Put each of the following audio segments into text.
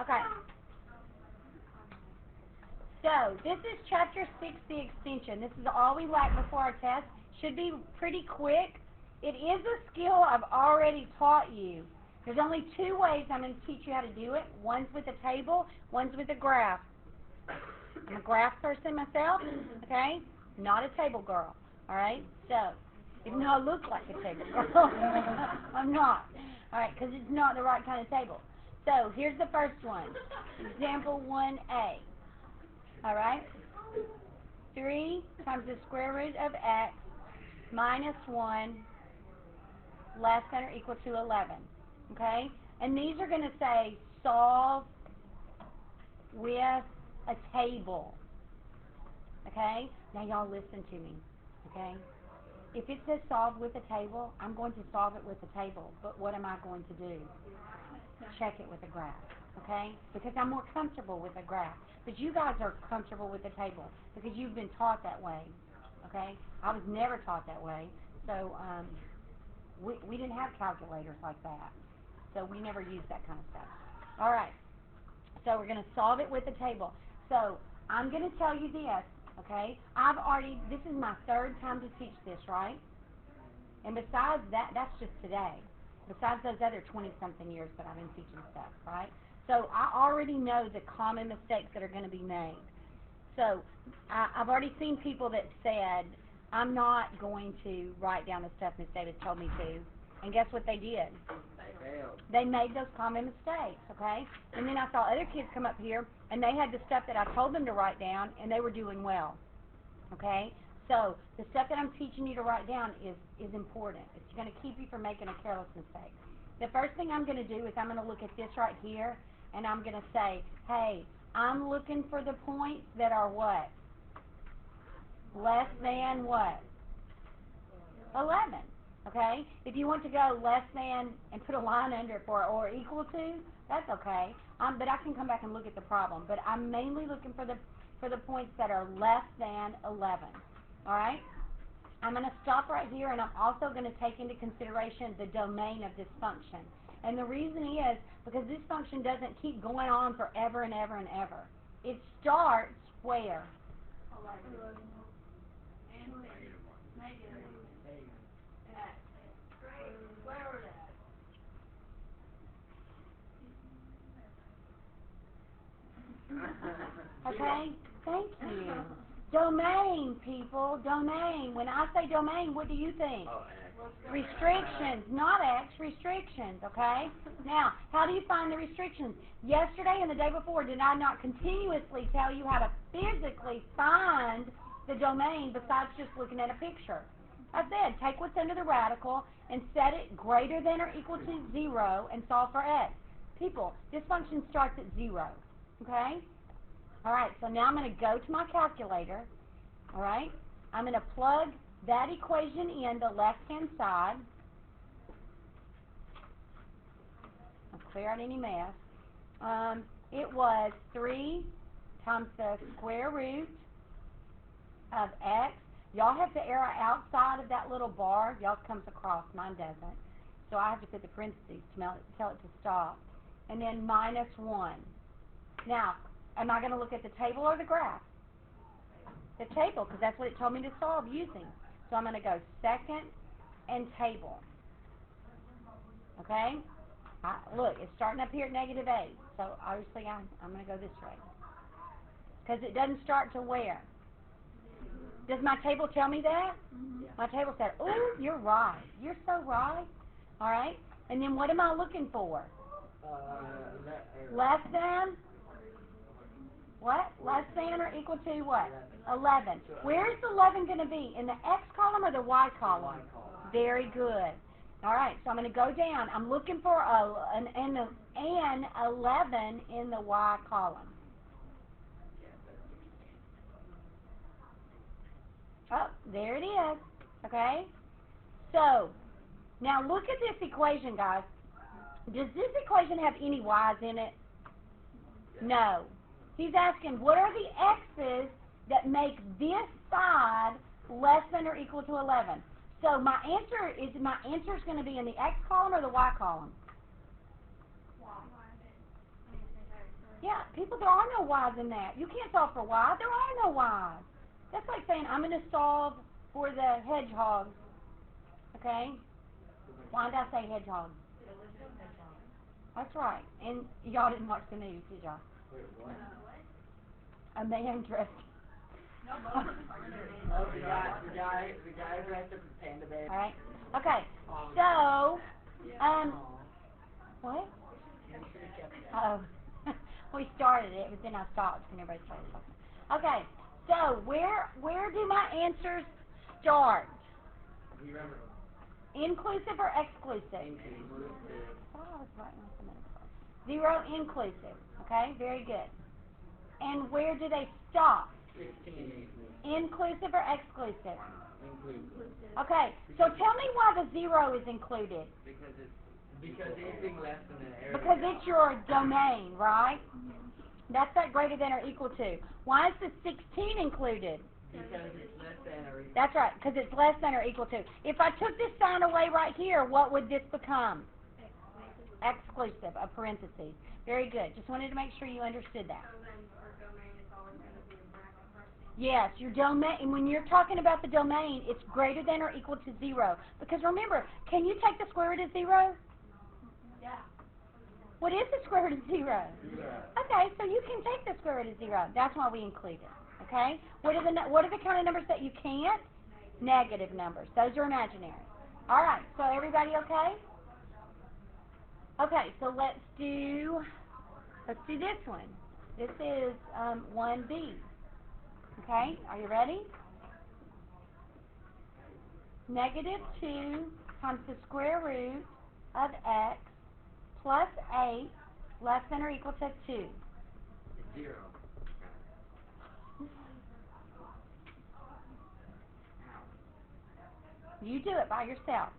Okay. So, this is Chapter 6, the extension. This is all we lack before our test. Should be pretty quick. It is a skill I've already taught you. There's only two ways I'm going to teach you how to do it. One's with a table, one's with a graph. I'm a graph person myself, okay? Not a table girl, all right? So, even though I look like a table girl, I'm not, all right, because it's not the right kind of table. So, here's the first one. Example 1A, all right? 3 times the square root of x minus 1 less than or equal to 11, okay? And these are going to say solve with a table, okay? Now y'all listen to me, okay? If it says solve with a table, I'm going to solve it with a table, but what am I going to do? Check it with a graph, okay? Because I'm more comfortable with a graph. But you guys are comfortable with the table because you've been taught that way, okay? I was never taught that way, so we didn't have calculators like that, so we never used that kind of stuff. All right, so we're going to solve it with a table. So I'm going to tell you this, okay? This is my third time to teach this, right? And besides that, that's just today. Besides those other 20-something years that I've been teaching stuff, right? So I already know the common mistakes that are going to be made. So I've already seen people that said, I'm not going to write down the stuff Miss Davis told me to. And guess what they did? They made those common mistakes, okay? And then I saw other kids come up here, and they had the stuff that I told them to write down, and they were doing well, okay? So the stuff that I'm teaching you to write down is important. It's going to keep you from making a careless mistake. The first thing I'm going to do is I'm going to look at this right here, and I'm going to say, hey, I'm looking for the points that are what? Less than what? 11. Okay? If you want to go less than and put a line under it for or equal to, that's okay. But I can come back and look at the problem. But I'm mainly looking for the points that are less than 11. All right? I'm going to stop right here, and I'm also going to take into consideration the domain of this function. And the reason is because this function doesn't keep going on forever and ever and ever. It starts where? 11. Okay? Thank you. Domain, people. Domain. When I say domain, what do you think? Restrictions, not X, restrictions, okay? Now, how do you find the restrictions? Yesterday and the day before, did I not continuously tell you how to physically find the domain besides just looking at a picture? I said, take what's under the radical and set it greater than or equal to 0 and solve for X. People, this function starts at 0, okay? All right, so now I'm going to go to my calculator, all right? I'm going to plug that equation in the left-hand side. I'll clear out any mess. It was 3 times the square root of x. Y'all have to arrow outside of that little bar. Y'all comes across. Mine doesn't. So I have to put the parentheses to tell it to stop. And then minus 1. Now, am I going to look at the table or the graph? The table, because that's what it told me to solve using. So I'm going to go second and table. Okay? Look, it's starting up here at -8. So obviously I'm going to go this way. Because it doesn't start to where? Does my table tell me that? My table said, oh, you're right. You're so right. All right? And then what am I looking for? Less than? What? Less than or equal to what? 11. Where is 11 going to be? In the X column or the Y column? Very good. All right, so I'm going to go down. I'm looking for an 11 in the Y column. Oh, there it is. Okay? So, now look at this equation, guys. Does this equation have any Y's in it? No. He's asking, what are the X's that make this side less than or equal to 11? So my answer is going to be in the X column or the Y column? People, there are no y's in that. You can't solve for y. There are no y's. That's like saying I'm going to solve for the hedgehog. Okay? Why did I say hedgehog? That's right. And y'all didn't watch the news, did y'all? Wait, what? A man dressed. Oh, the guy dressed up as Panda Bear. All right. Okay. So, what? Oh, we started it, but then I stopped and everybody started talking. Okay. So, where do my answers start? Inclusive or exclusive? Inclusive. Oh, I was writing this a minute ago. 0 inclusive. Okay, very good. And where do they stop? 16. Inclusive or exclusive? Inclusive. Okay, so tell me why the 0 is included. Because anything less than an area. Because it's your domain, right? That's that greater than or equal to. Why is the 16 included? Because it's less than or equal. That's right, because it's less than or equal to. If I took this sign away right here, what would this become? Exclusive, a parenthesis. Very good. Just wanted to make sure you understood that. So then our domain is always going to be a bracket first. Yes, your domain, and when you're talking about the domain, it's greater than or equal to 0. Because remember, can you take the square root of 0? Yeah. What is the square root of 0? Yeah. Okay, so you can take the square root of 0. That's why we include it. Okay? What are the kind of numbers that you can't? Negative numbers. Those are imaginary. All right, so everybody okay? Okay, so let's do this one. This is 1B. Okay, are you ready? Negative 2 times the square root of x plus 8 less than or equal to 2. 0. You do it by yourself.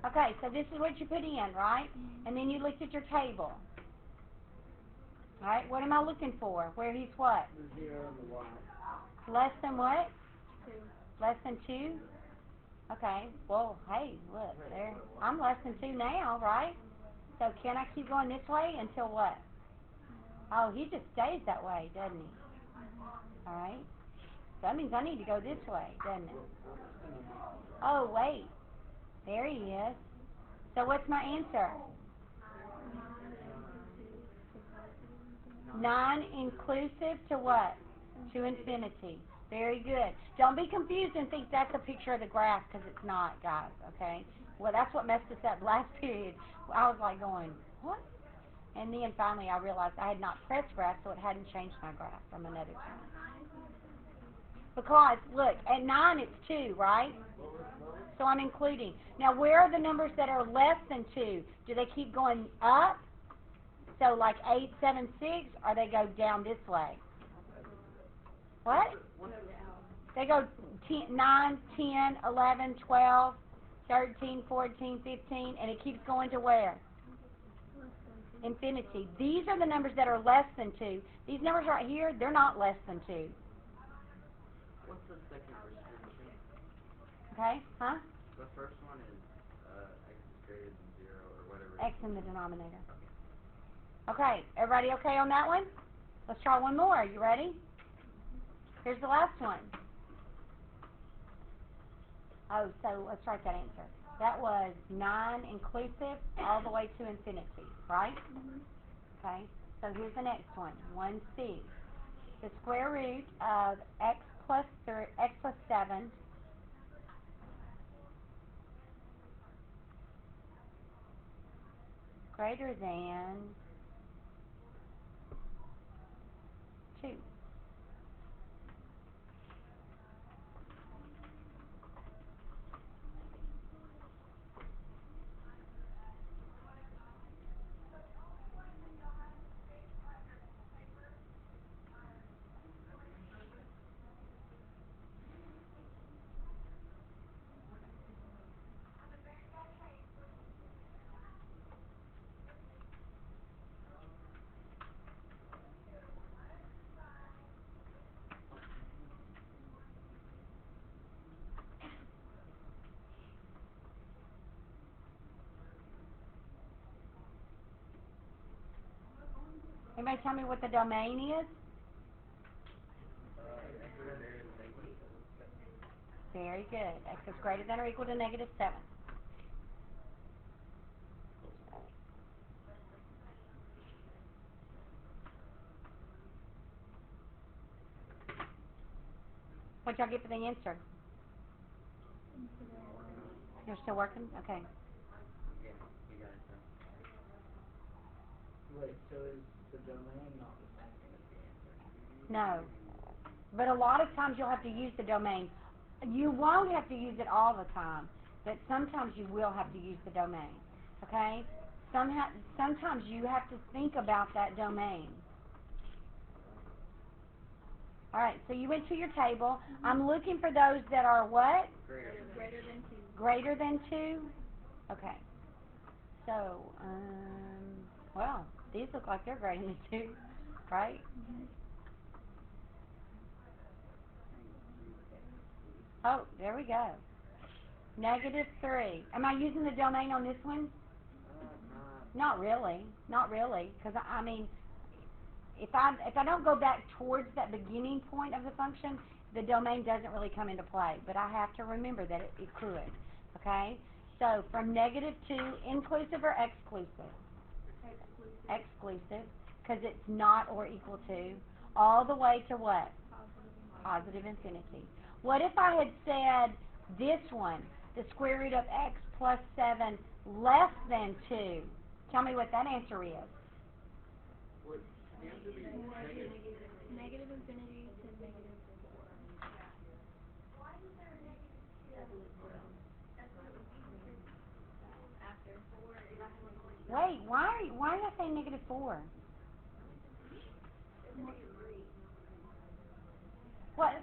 Okay, so this is what you put in, right? And then you looked at your table. All right, what am I looking for? Where he's what? The 0 and the 1. Less than what? 2. Less than 2? Okay, well, hey, look, there. I'm less than 2 now, right? So can I keep going this way until what? Oh, he just stays that way, doesn't he? All right. So that means I need to go this way, doesn't it? Oh, wait. There he is. So what's my answer? 9 inclusive to what? To infinity. Very good. Don't be confused and think that's a picture of the graph, because it's not, guys, okay? Well, that's what messed us up last period. I was like going, what? And then finally I realized I had not pressed graph, so it hadn't changed my graph from another time. Because, look, at 9 it's 2, right? So I'm including. Now, where are the numbers that are less than 2? Do they keep going up? So like 8, 7, 6, or they go down this way? What? They go 9, 10, 11, 12, 13, 14, 15, and it keeps going to where? Infinity. These are the numbers that are less than 2. These numbers right here, they're not less than 2. What's the second restriction? Okay? Huh? The first one is x is greater than 0 or whatever. x in the denominator. Okay, everybody okay on that one? Let's try one more. You ready? Here's the last one. Oh, so let's write that answer. That was 9 inclusive all the way to infinity, right? Okay, so here's the next one. 1c. The square root of x plus 7 greater than 2. Anybody tell me what the domain is? Very good. X is greater than or equal to negative 7. What y'all get for the answer? You're still working? Okay. Yeah, you got it though. Wait, so is the domain not the same thing as the answer? No. But a lot of times you'll have to use the domain. You won't have to use it all the time, but sometimes you will have to use the domain. Okay? Sometimes you have to think about that domain. All right, so you went to your table. I'm looking for those that are what? Greater than 2. Greater than 2? Okay. So, well, these look like they're greater than 2, right? Oh, there we go. Negative 3. Am I using the domain on this one? Not really. Not really. Because, I mean, if I don't go back towards that beginning point of the function, the domain doesn't really come into play. But I have to remember that it could. Okay? So, from negative 2, inclusive or exclusive? Exclusive. Because it's not or equal to. All the way to what? Positive infinity. What if I had said this one, the square root of x plus 7 less than 2? Tell me what that answer is. What the answer be? Negative infinity to negative 4. After. Wait, why are you saying negative 4? What?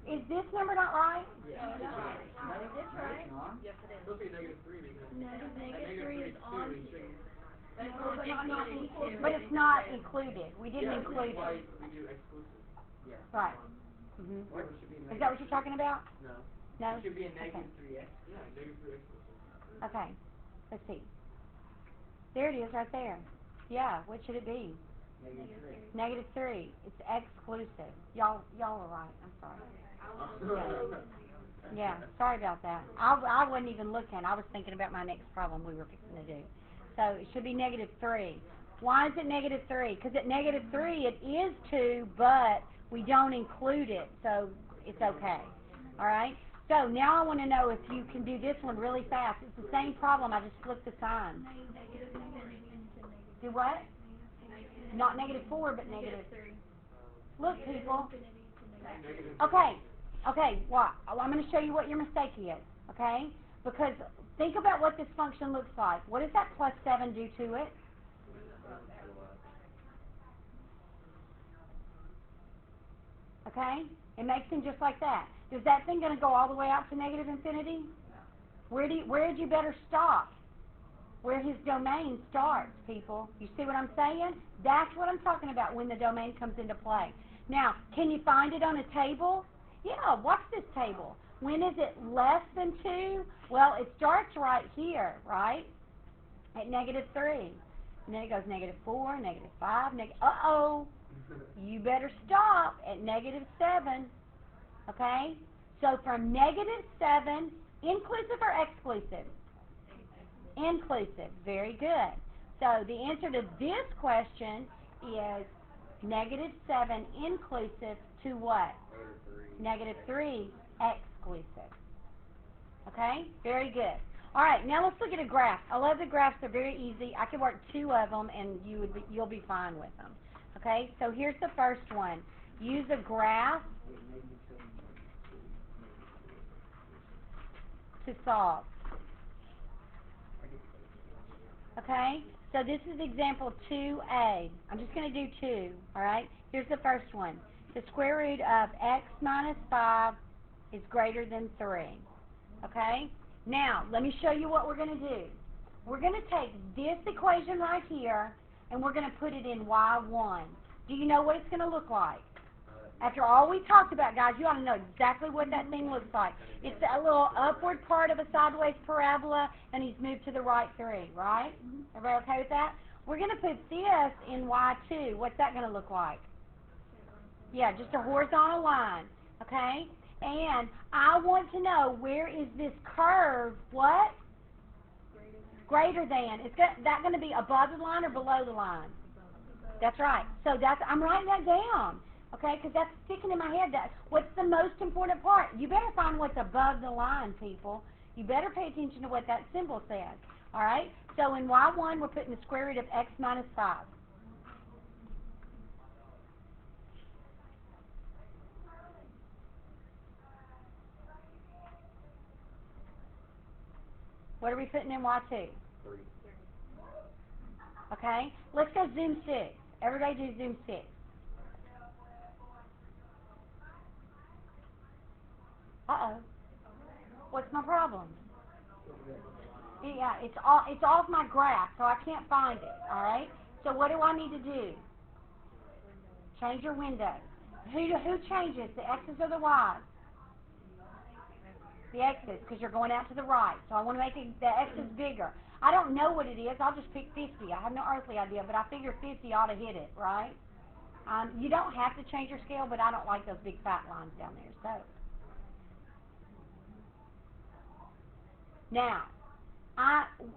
Is this number not right? Yeah. No, it's right. No, It's right. Yes, it is. It'll be negative 3 because Negative 3 is on. two. But it's not included. We didn't include Why it. we do exclusive. Yeah. Right. Or it should be Is that what you're talking about? No. No? It should be a negative Okay. 3x. Yeah, negative 3 exclusive. Okay. Let's see. There it is right there. Yeah, what should it be? Negative 3. Negative 3. It's exclusive. Y'all are right. I'm sorry. Yeah, sorry about that. I wasn't even looking. I was thinking about my next problem we were fixing to do. So it should be negative 3. Why is it negative 3? Because at negative 3 it is 2, but we don't include it, so it's okay. All right? So now I want to know if you can do this one really fast. It's the same problem. I just flipped the sign. Do what? Not negative 4, but negative 3. Look, people. Okay. Okay, well, I'm going to show you what your mistake is, okay? Because think about what this function looks like. What does that plus 7 do to it? Okay? It makes them just like that. Is that thing going to go all the way out to negative infinity? Where did you better stop? Where his domain starts, people. You see what I'm saying? That's what I'm talking about when the domain comes into play. Now, can you find it on a table? Yeah, watch this table. When is it less than 2? Well, it starts right here, right? at negative 3. And then it goes negative 4, negative 5, uh-oh. You better stop at negative 7. Okay? So from negative 7, inclusive or exclusive? Inclusive. Very good. So the answer to this question is negative 7 inclusive to what? Negative 3 exclusive. Okay? Very good. All right, now let's look at a graph. I love the graphs. They're very easy. I could work 2 of them, and you'll be fine with them. Okay? So here's the first one. Use a graph to solve. Okay? So this is example 2A. I'm just going to do 2. All right? Here's the first one. The square root of x minus 5 is greater than 3. Okay? Now, let me show you what we're going to do. We're going to take this equation right here, and we're going to put it in y1. Do you know what it's going to look like? After all we talked about, guys, you ought to know exactly what that thing looks like. It's a little upward part of a sideways parabola, and he's moved to the right 3, right? Everybody okay with that? We're going to put this in y2. What's that going to look like? Yeah, just a horizontal line, okay? And I want to know, where is this curve, what? Greater than. Is that going to be above the line or below the line? That's right. So I'm writing that down, okay, because that's sticking in my head. What's the most important part? You better find what's above the line, people. You better pay attention to what that symbol says, all right? So in y1, we're putting the square root of x minus 5. What are we putting in y2? 3. Okay, let's go zoom 6. Everybody do zoom 6. Uh-oh. What's my problem? Yeah, it's off my graph, so I can't find it, all right? So what do I need to do? Change your window. Who changes, the X's or the Y's? The X's, because you're going out to the right. So I want to make the X's bigger. I don't know what it is. I'll just pick 50. I have no earthly idea, but I figure 50 ought to hit it, right? You don't have to change your scale, but I don't like those big fat lines down there. So now,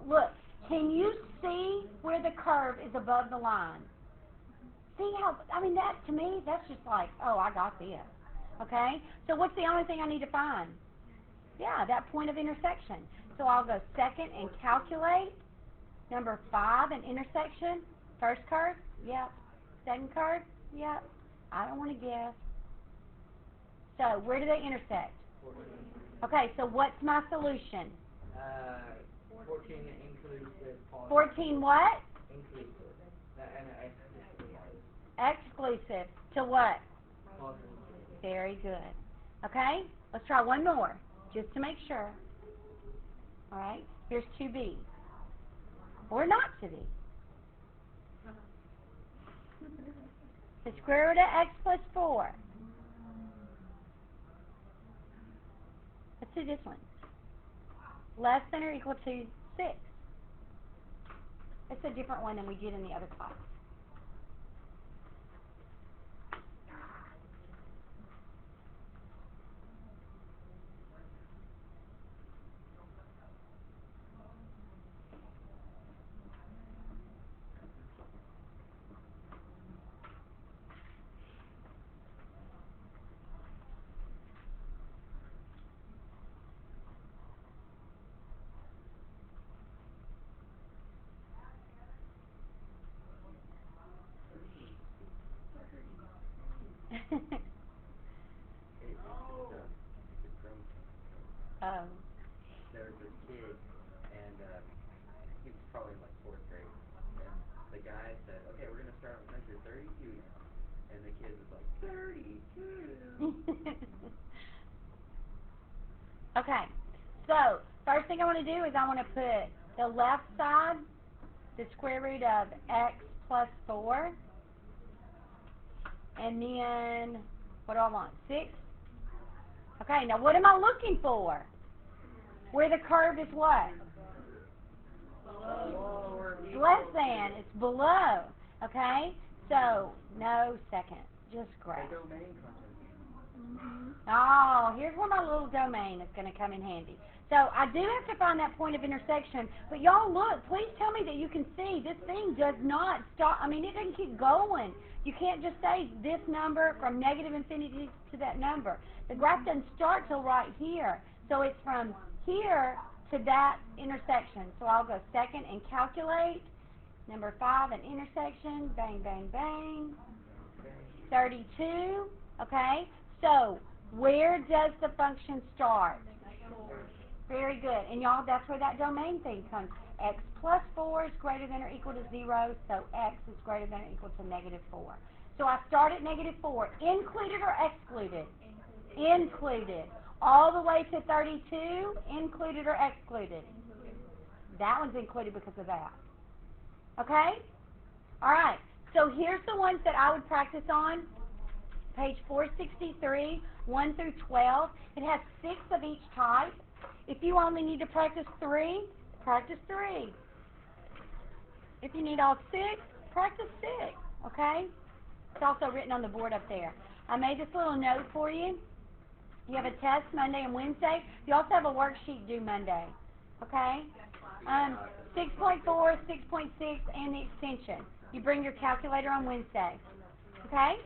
look, can you see where the curve is above the line? See how, that, to me, that's just like, oh, I got this. Okay? So what's the only thing I need to find? Yeah, that point of intersection. So I'll go second and calculate. Number 5, an intersection. First curve? Yep. Second curve? Yep. I don't want to guess. So where do they intersect? 14. Okay, so what's my solution? 14 inclusive. 14 what? Inclusive. And Exclusive. To what? positive. Very good. Okay, let's try one more, just to make sure. All right, here's 2b. Or not to be. The square root of x plus 4. Let's do this one. Less than or equal to 6. It's a different one than we did in the other class. Oh. There was this kid, and he was probably in like 4th grade, and the guy said, okay, we're going to start with measure 32 now. And the kid was like, 32. Okay, so first thing I want to do is I want to put the left side, the square root of x plus 4, and then, what do I want, 6? Okay, now what am I looking for? Where the curve is what? Whoa. less than, it's below, okay? So, no second, just graph. The domain comes in. Oh, here's where my little domain is going to come in handy. So, I do have to find that point of intersection, but y'all look, please tell me that you can see this thing does not stop. I mean, it doesn't keep going. You can't just say this number from negative infinity to that number. The graph doesn't start till right here. So, it's from here to that intersection. So, I'll go second and calculate. Number 5, an intersection, bang, bang, bang, 32, okay? So, where does the function start? Very good. And y'all, that's where that domain thing comes. X plus 4 is greater than or equal to 0, so x is greater than or equal to negative 4. So I start at negative 4. Included or excluded? Included. All the way to 32, included or excluded? That one's included because of that. Okay? All right. So here's the ones that I would practice on. Page 463, 1 through 12. It has 6 of each type. If you only need to practice 3, practice 3. If you need all 6, practice 6. Okay? It's also written on the board up there. I made this little note for you. You have a test Monday and Wednesday. You also have a worksheet due Monday. Okay? 6.4, 6.6, and the extension. You bring your calculator on Wednesday. Okay?